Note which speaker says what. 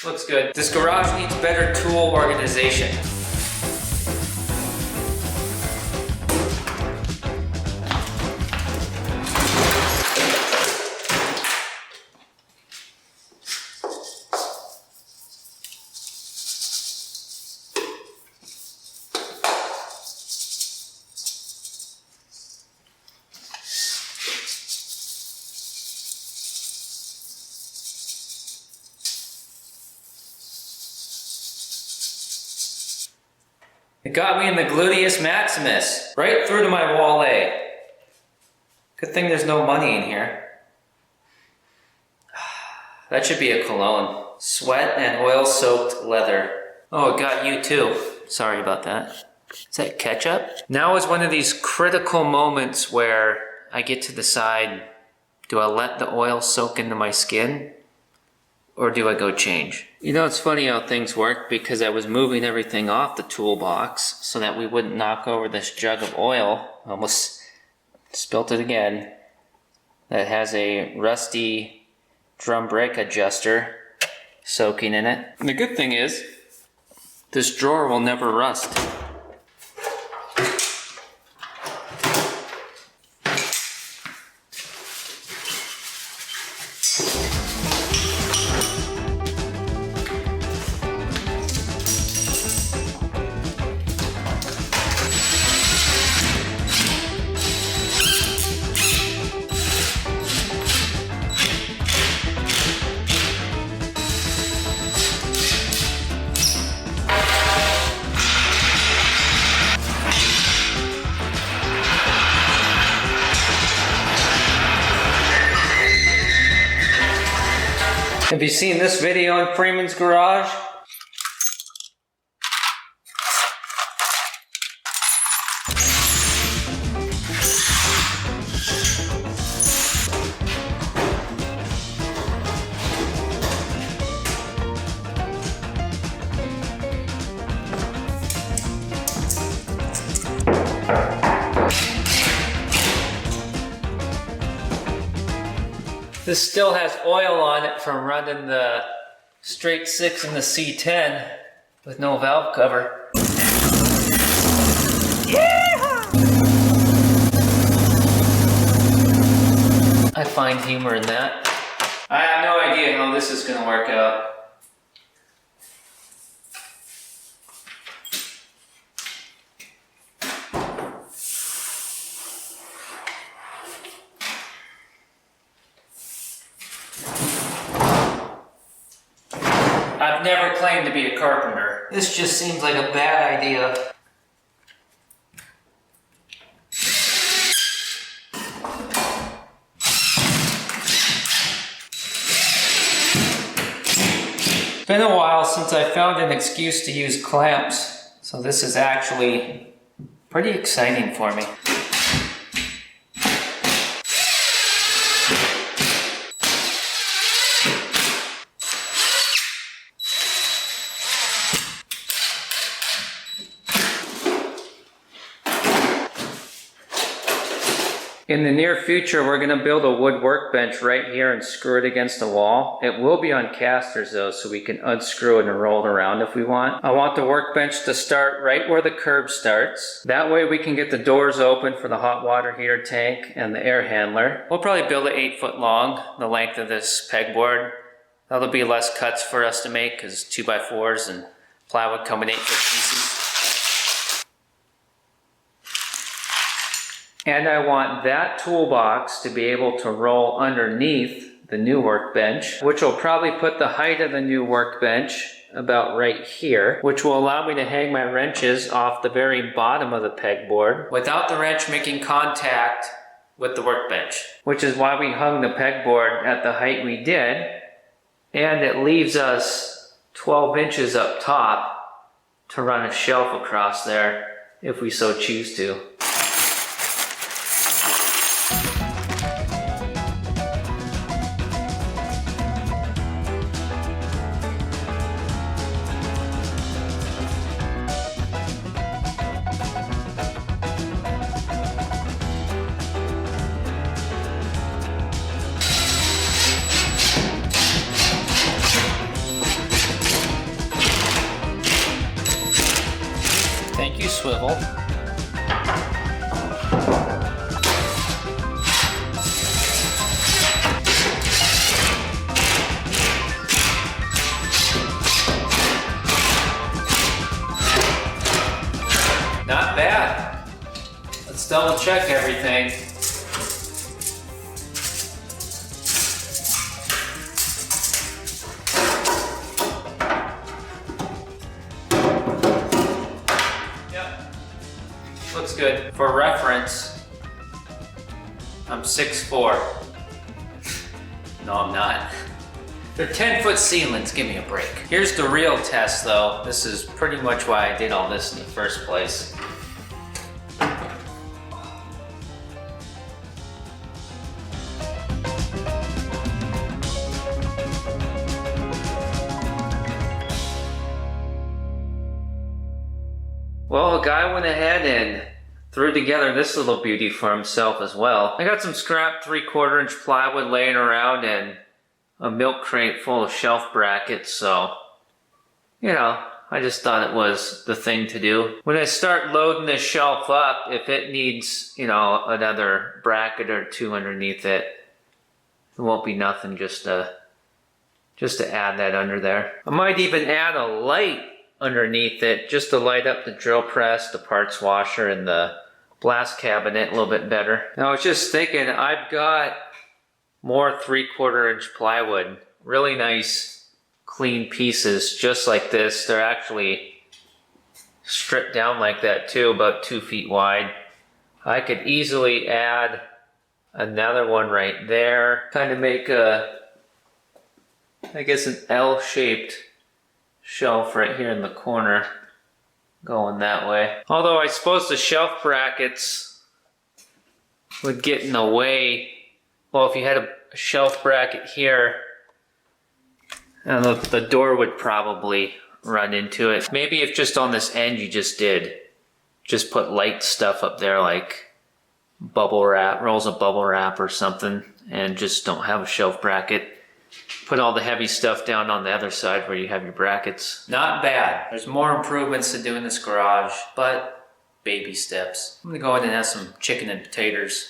Speaker 1: Looks good. This garage needs better tool organization. It got me in the gluteus maximus, right through to my wall A. Good thing there's no money in here. That should be a cologne. Sweat and oil-soaked leather. Oh, it got you too. Sorry about that. Is that ketchup? Now is one of these critical moments where I get to decide, do I let the oil soak into my skin? Or do I go change? You know, it's funny how things work because I was moving everything off the toolbox so that we wouldn't knock over this jug of oil. Almost spilt it again. That has a rusty drum brake adjuster soaking in it. And the good thing is, this drawer will never rust. Have you seen this video in Freeman's garage? This still has oil on it from running the straight 6 and the C10 with no valve cover. Yeah! I find humor in that. I have no idea how this is going to work out. I've never claimed to be a carpenter. This just seems like a bad idea. It's been a while since I found an excuse to use clamps, so this is actually pretty exciting for me. In the near future, we're going to build a wood workbench right here and screw it against the wall. It will be on casters though, so we can unscrew it and roll it around if we want. I want the workbench to start right where the curb starts. That way we can get the doors open for the hot water heater tank and the air handler. We'll probably build it 8 foot long, the length of this pegboard. That'll be less cuts for us to make because 2x4s and plywood come in 8 foot pieces. And I want that toolbox to be able to roll underneath the new workbench, which will probably put the height of the new workbench about right here, which will allow me to hang my wrenches off the very bottom of the pegboard without the wrench making contact with the workbench, which is why we hung the pegboard at the height we did, and it leaves us 12 inches up top to run a shelf across there if we so choose to. swivel. Not bad. Let's double check everything. Yep. Looks good. For reference, I'm 6'4". No, I'm not. They're 10-foot ceilings, give me a break. Here's the real test though. This is pretty much why I did all this in the first place. Well, a guy went ahead and threw together this little beauty for himself as well. I got some scrap 3/4 inch plywood laying around and a milk crate full of shelf brackets, so, you know, I just thought it was the thing to do. When I start loading this shelf up, if it needs, you know, another bracket or two underneath it, it won't be nothing just to add that under there. I might even add a light underneath it just to light up the drill press, the parts washer, and the blast cabinet a little bit better. Now I was just thinking, I've got more 3/4 inch plywood, really nice clean pieces just like this. They're actually stripped down like that too, about 2 feet wide. I could easily add another one right there, kind of make a, I guess, an L-shaped shelf right here in the corner going that way. Although I suppose the shelf brackets would get in the way. Well, if you had a shelf bracket here, and the door would probably run into it. Maybe if just on this end you just put light stuff up there like bubble wrap, rolls of bubble wrap or something, and just don't have a shelf bracket. Put all the heavy stuff down on the other side where you have your brackets. Not bad. There's more improvements to do in this garage, but baby steps. I'm gonna go ahead and have some chicken and potatoes.